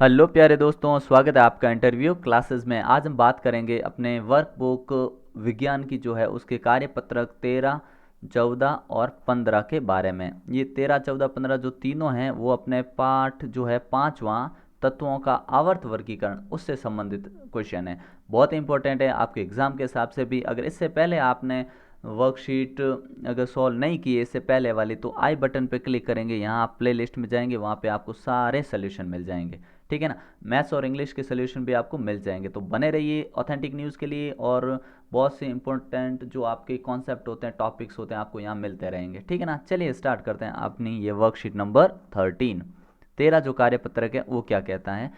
Hello प्यारे दोस्तों, स्वागत है आपका इंटरव्यू क्लासेस में। आज हम बात करेंगे अपने वर्कबुक विज्ञान की जो है उसके कार्यपत्रक 13, 14 और 15 के बारे में। ये 13, 14, 15 जो तीनों हैं वो अपने पाठ जो है पांचवा तत्वों का आवर्त वर्गीकरण उससे संबंधित क्वेश्चन है। बहुत इंपॉर्टेंट है आपके एग्ज़ाम के हिसाब से भी। अगर इससे पहले आपने वर्कशीट अगर सॉल्व नहीं किए इससे पहले वाली, तो आई बटन पे क्लिक करेंगे, यहाँ आप प्ले लिस्ट में जाएंगे, वहाँ पे आपको सारे सोल्यूशन मिल जाएंगे। ठीक है ना। मैथ्स और इंग्लिश के सोल्यूशन भी आपको मिल जाएंगे। तो बने रहिए ऑथेंटिक न्यूज़ के लिए, और बहुत से इंपॉर्टेंट जो आपके कॉन्सेप्ट होते हैं, टॉपिक्स होते हैं, आपको यहाँ मिलते रहेंगे। ठीक है ना। चलिए स्टार्ट करते हैं अपनी ये वर्कशीट नंबर 13। 13 जो कार्यपत्रक है वो क्या कहता है।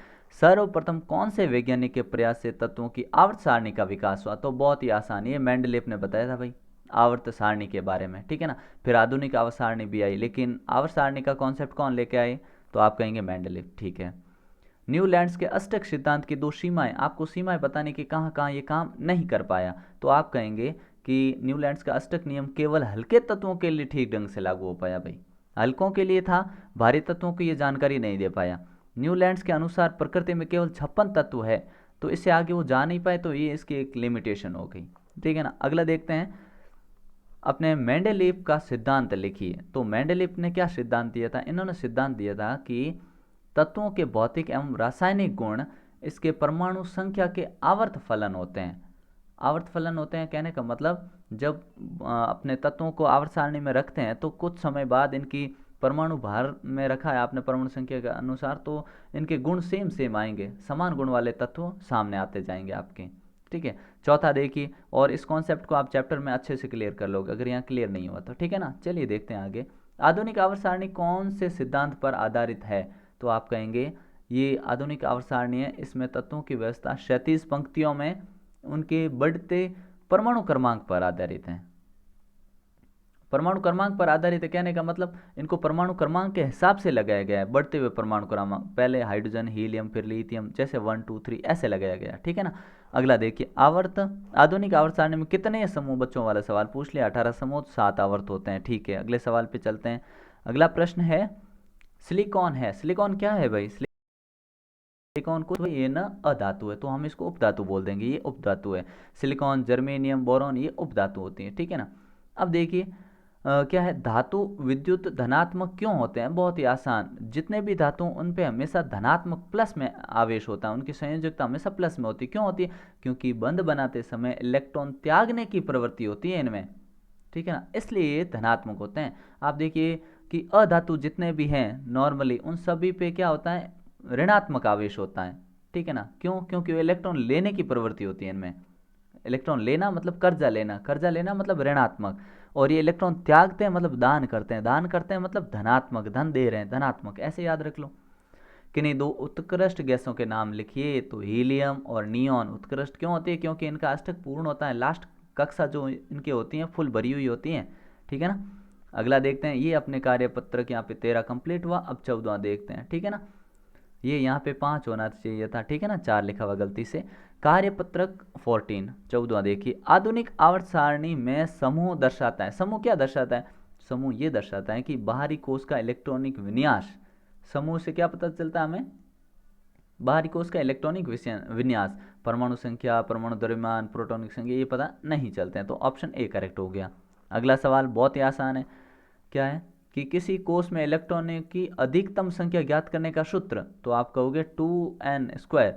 सर्वप्रथम कौन से वैज्ञानिक के प्रयास से तत्वों की आवर्त सारणी का विकास हुआ। तो बहुत ही आसान, ये मेंडलीफ ने बताया था भाई आवर्त सारणी के बारे में। ठीक है ना। फिर आधुनिक आवर्त सारणी भी आई, लेकिन आवर्त सारणी का कॉन्सेप्ट कौन लेके आए, तो आप कहेंगे मेंडलीफ। ठीक है। न्यूलैंड्स के अष्टक सिद्धांत की दो सीमाएं, आपको सीमाएं बताने की कहाँ कहाँ ये काम नहीं कर पाया, तो आप कहेंगे कि न्यूलैंड्स का अष्टक नियम केवल हल्के तत्वों के लिए ठीक ढंग से लागू हो पाया भाई, हल्कों के लिए था, भारी तत्वों को ये जानकारी नहीं दे पाया। न्यूलैंड्स के अनुसार प्रकृति में केवल 56 तत्व है, तो इससे आगे वो जा नहीं पाए, तो ये इसकी एक लिमिटेशन हो गई। ठीक है ना। अगला देखते हैं, अपने मेंडेलीव का सिद्धांत लिखिए। तो मेंडेलीव ने क्या सिद्धांत दिया था, इन्होंने सिद्धांत दिया था कि तत्वों के भौतिक एवं रासायनिक गुण इसके परमाणु संख्या के आवर्त फलन होते हैं। आवर्त फलन होते हैं कहने का मतलब, जब अपने तत्वों को आवर्त सारणी में रखते हैं तो कुछ समय बाद इनकी परमाणु भार में रखा है आपने परमाणु संख्या के अनुसार, तो इनके गुण सेम सेम आएंगे, समान गुण वाले तत्व सामने आते जाएंगे आपके। ठीक है। चौथा देखिए, और इस कॉन्सेप्ट को आप चैप्टर में अच्छे से क्लियर कर लोगे अगर यहाँ क्लियर नहीं हुआ तो। ठीक है ना। चलिए देखते हैं आगे। आधुनिक आवर्त सारणी कौन से सिद्धांत पर आधारित है, तो आप कहेंगे ये आधुनिक आवर्त सारणी है, इसमें तत्वों की व्यवस्था क्षैतिज पंक्तियों में उनके बढ़ते परमाणु क्रमांक पर आधारित है। परमाणु क्रमांक पर आधारित है कहने का मतलब इनको परमाणु क्रमांक के हिसाब से लगाया गया है, बढ़ते हुए परमाणु क्रमांक, पहले हाइड्रोजन, हीलियम, फिर लिथियम, जैसे 1 2 3 ऐसे लगाया गया। ठीक है ना। अगला देखिए, आवर्त आधुनिक आवर्त सारणी में कितने समूह, बच्चों वाला सवाल पूछ लिया, 18 समूह, 7 आवर्त होते हैं। ठीक है। अगले सवाल पे चलते हैं। अगला प्रश्न है, सिलिकॉन है, सिलिकॉन क्या है भाई, सिलिकॉन को ये ना अधातु है, तो हम इसको उपधातु बोल देंगे, ये उपधातु है। सिलिकॉन, जर्मेनियम, बोरॉन ये उपधातु होती है। ठीक है ना। अब देखिए क्या है, धातु विद्युत धनात्मक क्यों होते हैं, बहुत ही आसान, जितने भी धातु उन पे हमेशा धनात्मक प्लस में आवेश होता है, उनकी संयोजकता हमेशा प्लस में होती है। क्यों होती है, क्योंकि बंध बनाते समय इलेक्ट्रॉन त्यागने की प्रवृत्ति होती है इनमें। ठीक है ना, इसलिए ये धनात्मक होते हैं। आप देखिए कि अधातु जितने भी हैं नॉर्मली उन सभी पे क्या होता है, ऋणात्मक आवेश होता है। ठीक है ना। क्यों, क्योंकि वो इलेक्ट्रॉन लेने की प्रवृत्ति होती है इनमें। इलेक्ट्रॉन लेना मतलब कर्जा लेना, कर्जा लेना मतलब ऋणात्मक, और ये इलेक्ट्रॉन त्यागते हैं मतलब दान करते हैं, दान करते हैं मतलब धनात्मक, धन दे रहे हैं, धनात्मक, ऐसे याद रख लो। किन्हीं दो उत्कृष्ट गैसों के नाम लिखिए, तो हीलियम और नियॉन उत्कृष्ट क्यों होती है, क्योंकि इनका अष्टक पूर्ण होता है, लास्ट कक्षा जो इनकी होती हैं फुल भरी हुई होती हैं। ठीक है ना। अगला देखते हैं, ये अपने कार्यपत्रक यहाँ पे 13 कंप्लीट हुआ, अब 14वां देखते हैं। ठीक है ना। ये यहाँ पे 5 होना चाहिए था, ठीक है ना, 4 लिखा हुआ गलती से। कार्यपत्रक 14, 14वां देखिए, आधुनिक आवर्त सारणी में समूह दर्शाता है। समूह क्या दर्शाता है, समूह ये दर्शाता है कि बाहरी कोश का इलेक्ट्रॉनिक विन्यास, समूह से क्या पता चलता है हमें, बाहरी कोश का इलेक्ट्रॉनिक विन्यास, परमाणु संख्या, परमाणु द्रव्यमान, प्रोटॉनिक संख्या ये पता नहीं चलते हैं, तो ऑप्शन ए करेक्ट हो गया। अगला सवाल बहुत ही आसान है, क्या है कि किसी कोश में इलेक्ट्रॉनों की अधिकतम संख्या ज्ञात करने का सूत्र, तो आप कहोगे 2n²।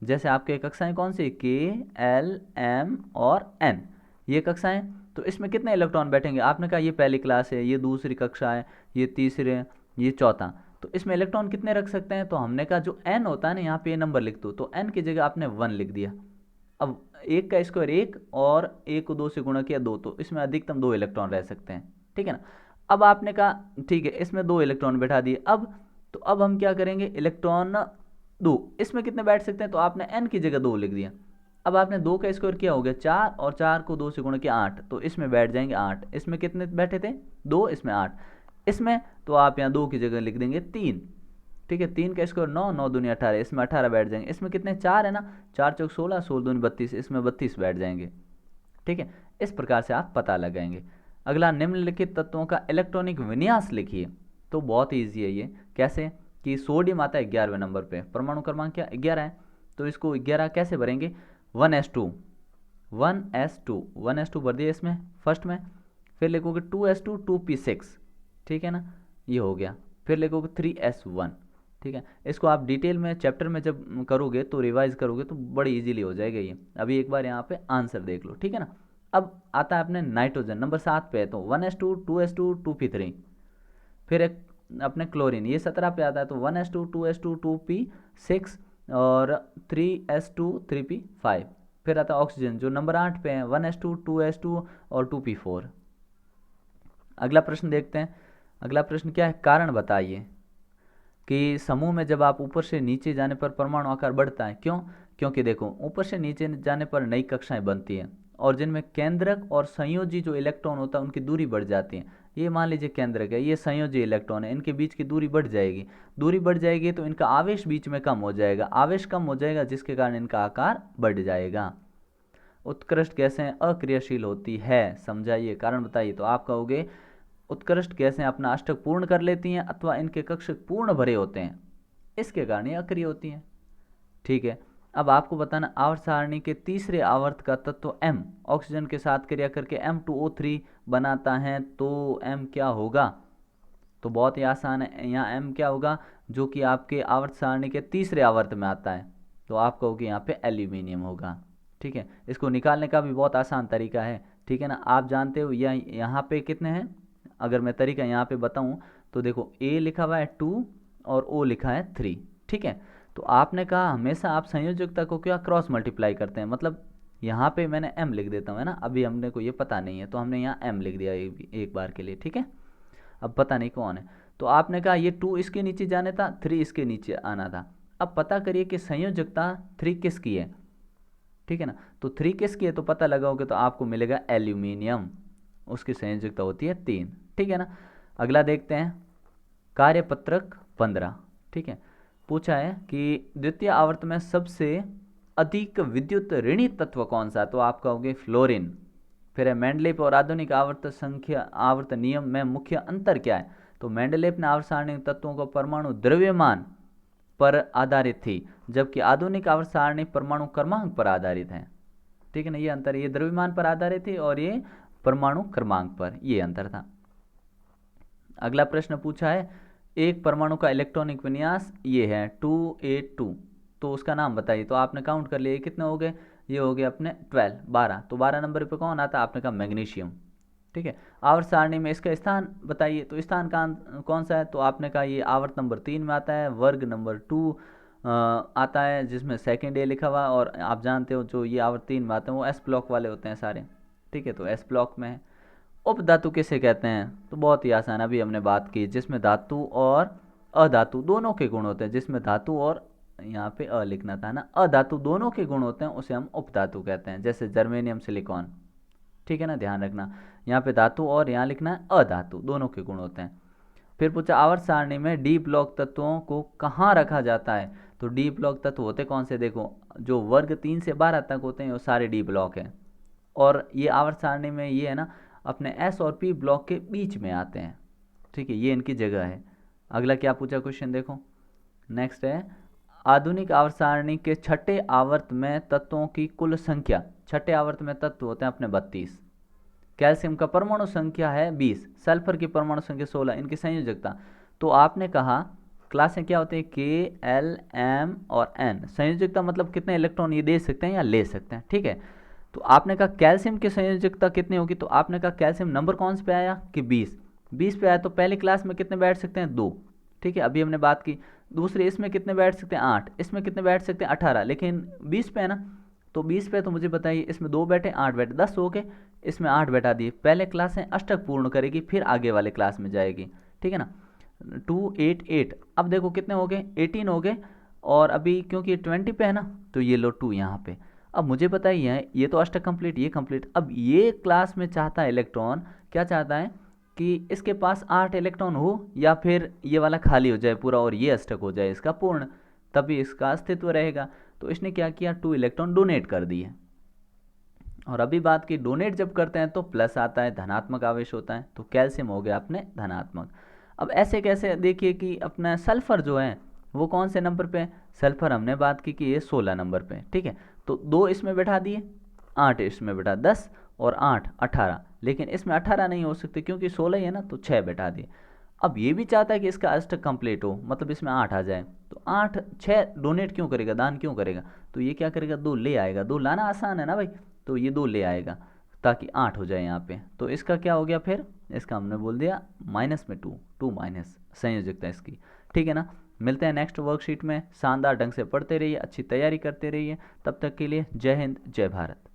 जैसे आपके कक्षाएं कौन सी, के, एल, एम और एन, ये कक्षाएं, तो इसमें कितने इलेक्ट्रॉन बैठेंगे, आपने कहा ये पहली क्लास है, ये दूसरी कक्षा है, ये तीसरे, ये चौथा, तो इसमें इलेक्ट्रॉन कितने रख सकते हैं, तो हमने कहा जो n होता है ना, यहाँ पे ये नंबर लिख दो, तो n की जगह आपने 1 लिख दिया। अब एक का स्क्वायर 1 और 1 को 2 से गुणा किया 2, तो इसमें अधिकतम 2 इलेक्ट्रॉन रह सकते हैं। ठीक है ना। अब आपने कहा ठीक है, इसमें 2 इलेक्ट्रॉन बैठा दिए, अब तो अब हम क्या करेंगे, इलेक्ट्रॉन 2 इसमें कितने बैठ सकते हैं, तो आपने n की जगह 2 लिख दिया। अब आपने 2 का स्क्वायर किया हो गया 4, और 4 को 2 से गुणा किया 8, तो इसमें बैठ जाएंगे 8। इसमें कितने बैठे थे, 2, इसमें 8, इसमें तो आप यहाँ 2 की जगह लिख देंगे 3। ठीक है, 3 का स्क्वायर 9, 9 दूनी 18, इसमें 18 बैठ जाएंगे। इसमें कितने, 4 है ना, 4 चौक 16, 16 दूनी 32, इसमें 32 बैठ जाएंगे। ठीक है, इस प्रकार से आप पता लगाएंगे। अगला, निम्नलिखित तत्वों का इलेक्ट्रॉनिक विन्यास लिखिए, तो बहुत ईजी है ये, कैसे, कि सोडियम आता है 11वें नंबर पे, परमाणु क्रमांक क्या 11 है, तो इसको 11 कैसे भरेंगे 1s2 1s2 भर दिया इसमें फर्स्ट में, फिर लिखोगे 2s2 2p6, ठीक है ना, ये हो गया, फिर लिखोगे 3s1, ठीक है। इसको आप डिटेल में चैप्टर में जब करोगे तो रिवाइज करोगे तो बड़ी इजीली हो जाएगा ये। अभी एक बार यहाँ पे आंसर देख लो, ठीक है ना। अब आता है अपने नाइट्रोजन नंबर 7 पे है, तो 1s2 2s2 2p3, फिर एक अपने क्लोरीन ये 17 पे आता है, तो 1s2 2s2 2p6 और 3s2 3p5। फिर आता है ऑक्सीजन जो नंबर 8 पे है, 1s2 2s2 और 2p4। अगला प्रश्न देखते हैं। अगला प्रश्न क्या है, कारण बताइए कि समूह में जब आप ऊपर से नीचे जाने पर परमाणु आकार बढ़ता है, क्यों? क्योंकि देखो ऊपर से नीचे जाने पर नई कक्षाएं बनती हैं और जिनमें केंद्रक और संयोजी जो इलेक्ट्रॉन होता है उनकी दूरी बढ़ जाती है। ये मान लीजिए केंद्रक है, ये संयोजी इलेक्ट्रॉन है, इनके बीच की दूरी बढ़ जाएगी, दूरी बढ़ जाएगी तो इनका आवेश बीच में कम हो जाएगा, आवेश कम हो जाएगा जिसके कारण इनका आकार बढ़ जाएगा। उत्कृष्ट गैसें अक्रियाशील होती है, समझाइए, कारण बताइए। तो आप कहोगे उत्कृष्ट गैसें अपना अष्टक पूर्ण कर लेती हैं अथवा इनके कक्षक पूर्ण भरे होते हैं, इसके कारण ये अक्रिय होती हैं, ठीक है। अब आपको बताना आवर्त सारणी के तीसरे आवर्त का तत्व M ऑक्सीजन के साथ क्रिया करके M2O3 बनाता है, तो M क्या होगा? तो बहुत ही आसान है, यहाँ M क्या होगा जो कि आपके आवर्त सारणी के तीसरे आवर्त में आता है, तो आप कहोगे यहाँ पे एल्यूमिनियम होगा, ठीक है। इसको निकालने का भी बहुत आसान तरीका है, ठीक है ना। आप जानते हो यहाँ पे कितने हैं, अगर मैं तरीका यहाँ पे बताऊँ तो देखो A लिखा हुआ है 2 और O लिखा है 3, ठीक है। तो आपने कहा हमेशा आप संयोजकता को क्या क्रॉस मल्टीप्लाई करते हैं, मतलब यहाँ पे मैंने M लिख देता हूँ, है ना। अभी हमने को ये पता नहीं है तो हमने यहाँ M लिख दिया एक बार के लिए, ठीक है। अब पता नहीं कौन है, तो आपने कहा ये 2 इसके नीचे जाने था, 3 इसके नीचे आना था। अब पता करिए कि संयोजकता 3 किसकी है, ठीक है ना। तो 3 किसकी है तो पता लगाओगे तो आपको मिलेगा एल्यूमिनियम, उसकी संयोजकता होती है 3, ठीक है ना। अगला देखते हैं कार्यपत्रक 15, ठीक है। पूछा है कि द्वितीय आवर्त में सबसे अधिक विद्युत ऋणी तत्व कौन सा, तो आप कहोगे फ्लोरीन। फिर है मेंडलीफ और आधुनिक आवर्त नियम में मुख्य अंतर क्या है, तो मेंडलीफ ने आवर्त सारणी तत्वों को परमाणु द्रव्यमान पर आधारित थी, जबकि आधुनिक आवर्त सारणी परमाणु क्रमांक पर आधारित है, ठीक है ना। ये अंतर, ये द्रव्यमान पर आधारित थी और ये परमाणु क्रमांक पर, ये अंतर था। अगला प्रश्न पूछा है एक परमाणु का इलेक्ट्रॉनिक विन्यास ये है 2A2, तो उसका नाम बताइए। तो आपने काउंट कर लिए कितने हो गए, ये हो गए अपने 12, तो 12 नंबर पे कौन आता है, आपने कहा मैग्नीशियम, ठीक है। आवर्त सारणी में इसका स्थान बताइए, तो स्थान कौन सा है, तो आपने कहा ये आवर्त नंबर 3 में आता है, वर्ग नंबर 2 आता है जिसमें सेकेंड ए लिखा हुआ, और आप जानते हो जो ये आवर्त 3 में आते हैं वो एस ब्लॉक वाले होते हैं सारे, ठीक है, तो एस ब्लॉक में है। उपधातु किसे कहते हैं, तो बहुत ही आसान, अभी हमने बात की, जिसमें धातु और अधातु दोनों के गुण होते हैं, जिसमें धातु और यहाँ पे अ लिखना था ना, अधातु दोनों के गुण होते हैं उसे हम उपधातु कहते हैं, जैसे जर्मेनियम सिलिकॉन, ठीक है ना, ध्यान रखना। यहाँ पे धातु और यहाँ लिखना है अधातु, दोनों के गुण होते हैं। फिर पूछा आवर्त सारणी में डी ब्लॉक तत्वों को कहाँ रखा जाता है, तो डी ब्लॉक तत्व होते कौन से, देखो जो वर्ग 3 से 12 तक होते हैं वो सारे डी ब्लॉक हैं, और ये आवर्त सारणी में ये है ना अपने एस और पी ब्लॉक के बीच में आते हैं, ठीक है, ये इनकी जगह है। अगला क्या पूछा क्वेश्चन देखो, नेक्स्ट है आधुनिक आवर्त सारणी के छठे आवर्त में तत्वों की कुल संख्या, छठे आवर्त में तत्व होते हैं अपने 32, कैल्शियम का परमाणु संख्या है 20, सल्फर की परमाणु संख्या 16, इनकी संयोजकता, तो आपने कहा क्लासें क्या होती है K, L, M और N, संयोजकता मतलब कितने इलेक्ट्रॉन ये दे सकते हैं या ले सकते हैं, ठीक है। तो आपने कहा कैल्शियम की संयोजकता कितनी होगी, तो आपने कहा कैल्शियम नंबर कौन से पे आया कि 20 पे आया, तो पहले क्लास में कितने बैठ सकते हैं 2, ठीक है, अभी हमने बात की। दूसरे इसमें कितने बैठ सकते हैं 8, इसमें कितने बैठ सकते हैं 18, लेकिन 20 पे है ना, तो 20 पे तो मुझे बताइए इसमें 2 बैठे 8 बैठे 10 हो गए, इसमें 8 बैठा दिए, पहले क्लास है अष्टक पूर्ण करेगी फिर आगे वाले क्लास में जाएगी, ठीक है ना। 2 8 8, अब देखो कितने हो गए 18 हो गए, और अभी क्योंकि 20 पे है ना तो ये लो 2 यहाँ पे। अब मुझे बताइए ये तो अष्टक कंप्लीट, ये कंप्लीट, अब ये क्लास में चाहता है इलेक्ट्रॉन, क्या चाहता है कि इसके पास 8 इलेक्ट्रॉन हो या फिर ये वाला खाली हो जाए पूरा और ये अष्टक हो जाए इसका पूर्ण, तभी इसका अस्तित्व रहेगा। तो इसने क्या किया 2 इलेक्ट्रॉन डोनेट कर दिए, और अभी बात की डोनेट जब करते हैं तो प्लस आता है, धनात्मक आवेश होता है, तो कैल्शियम हो गया अपने धनात्मक। अब ऐसे कैसे, देखिए कि अपना सल्फ़र जो है वो कौन से नंबर पे है, सल्फ़र हमने बात की कि ये 16 नंबर पे है, ठीक है। तो 2 इसमें बैठा दिए, 8 इसमें बैठा, 10 और 8 18, लेकिन इसमें 18 नहीं हो सकते क्योंकि 16 ही है ना, तो 6 बैठा दिए। अब ये भी चाहता है कि इसका अष्टक कंप्लीट हो, मतलब इसमें 8 आ जाए, तो 8 6 डोनेट क्यों करेगा, दान क्यों करेगा, तो ये क्या करेगा, 2 ले आएगा, 2 लाना आसान है ना भाई, तो ये 2 ले आएगा ताकि 8 हो जाए यहाँ पे। तो इसका क्या हो गया फिर, इसका हमने बोल दिया माइनस में 2, 2 माइनस संयोजकता इसकी, ठीक है ना। मिलते हैं नेक्स्ट वर्कशीट में, शानदार ढंग से पढ़ते रहिए, अच्छी तैयारी करते रहिए, तब तक के लिए जय हिंद जय भारत।